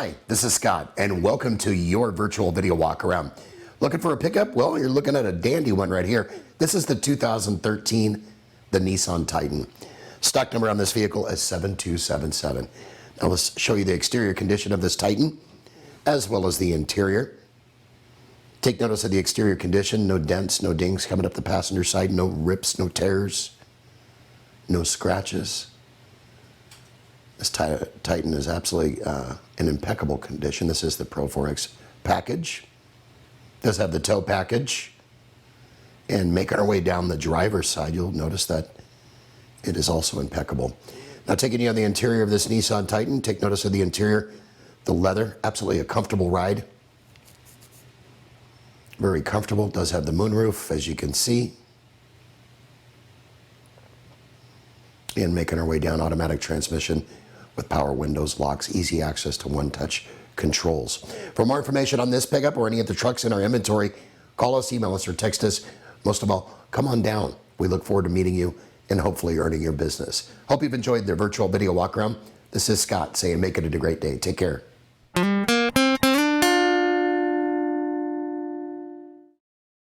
Hi, this is Scott, and welcome to your virtual video walk around. Looking for a pickup? Well, you're looking at a dandy one right here. This is the 2013, the Nissan Titan. Stock number on this vehicle is 7277. Now let's show you the exterior condition of this Titan, as well as the interior. Take notice of the exterior condition. No dents, no dings coming up the passenger side, no rips, no tears, no scratches. This Titan is absolutely in impeccable condition. This is the Pro 4X package. Does have the tow package. And making our way down the driver's side, you'll notice that it is also impeccable. Now taking you on the interior of this Nissan Titan, take notice of the interior. The leather, absolutely a comfortable ride. Very comfortable. Does have the moonroof, as you can see. And making our way down, automatic transmission with power windows, locks, easy access to one-touch controls. For more information on this pickup or any of the trucks in our inventory, call us, email us, or text us. Most of all, come on down. We look forward to meeting you and hopefully earning your business. Hope you've enjoyed the virtual video walk around. This is Scott saying make it a great day. Take care.